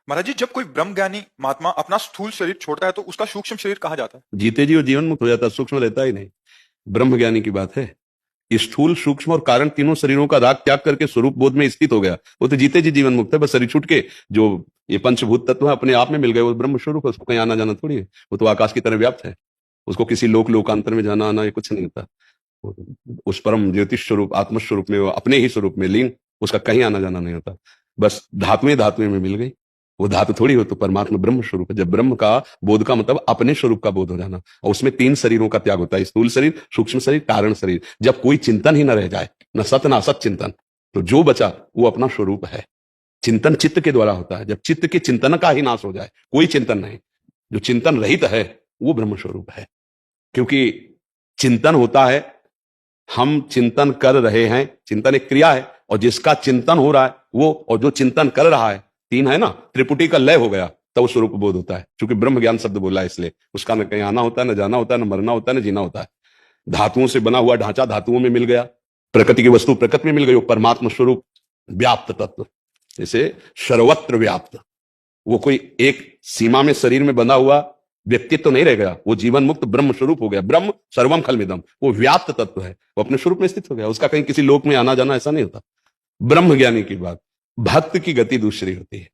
महाराज जी, जब कोई ब्रह्म ज्ञानी महात्मा अपना स्थूल शरीर छोड़ता है तो उसका सूक्ष्म शरीर कहा जाता है? जीते जी वो जीवन मुक्त हो जाता है, सूक्ष्म रहता ही नहीं। ब्रह्म ज्ञानी की बात है। स्थूल, सूक्ष्म और कारण तीनों शरीरों का राग त्याग करके स्वरूप बोध में स्थित हो गया, वो तो जीते जी जीवन मुक्त है। बस शरीर छूट के जो ये पंचभूत तत्व है अपने आप में मिल गए, वो ब्रह्म स्वरूप है, उसको कहीं आना जाना थोड़ी है। वो तो आकाश की तरह व्याप्त है, उसको किसी लोकांतर में जाना आना ये कुछ नहीं होता। उस परम ज्योतिष स्वरूप आत्म स्वरूप में, वो अपने ही स्वरूप में लीन, उसका कहीं आना जाना नहीं होता। बस धातुएं धातुएं में मिल गई, वो धातु थोड़ी हो, तो परमात्मा ब्रह्म स्वरूप है। जब ब्रह्म का बोध का मतलब अपने स्वरूप का बोध हो जाना, और उसमें तीन शरीरों का त्याग होता है, स्थूल शरीर, सूक्ष्म शरीर, कारण शरीर। जब कोई चिंतन ही न रह जाए, न सत न असत चिंतन, तो जो बचा वो अपना स्वरूप है। चिंतन चित्त के द्वारा होता है। जब चित्त के चिंतन का ही नाश हो जाए, कोई चिंतन नहीं, जो चिंतन रहित है वो ब्रह्म स्वरूप है। क्योंकि चिंतन होता है, हम चिंतन कर रहे हैं, चिंतन एक क्रिया है, और जिसका चिंतन हो रहा है वो, और जो चिंतन कर रहा है, तीन है ना, त्रिपुटी का लय हो गया, तब स्वरूप बोध होता है। क्योंकि ब्रह्म ज्ञान शब्द बोला है, इसलिए उसका न कहीं आना होता है, न जाना होता है, न मरना होता है, न जीना होता है। धातुओं से बना हुआ ढांचा धातुओं में मिल गया, प्रकृति की वस्तु प्रकृति में मिल गई, वो परमात्मा स्वरूप व्याप्त तत्व, जैसे सर्वत्र व्याप्त। वो कोई एक सीमा में शरीर में बंधा हुआ व्यक्तित्व तो नहीं रह गया, वो जीवन मुक्त ब्रह्म स्वरूप हो गया। ब्रह्म सर्वम खलमिदम, वो व्याप्त तत्व है, वो अपने स्वरूप में स्थित हो गया, उसका कहीं किसी लोक में आना जाना ऐसा नहीं होता। ब्रह्म ज्ञानी की बात। भक्त की गति दूसरी होती है।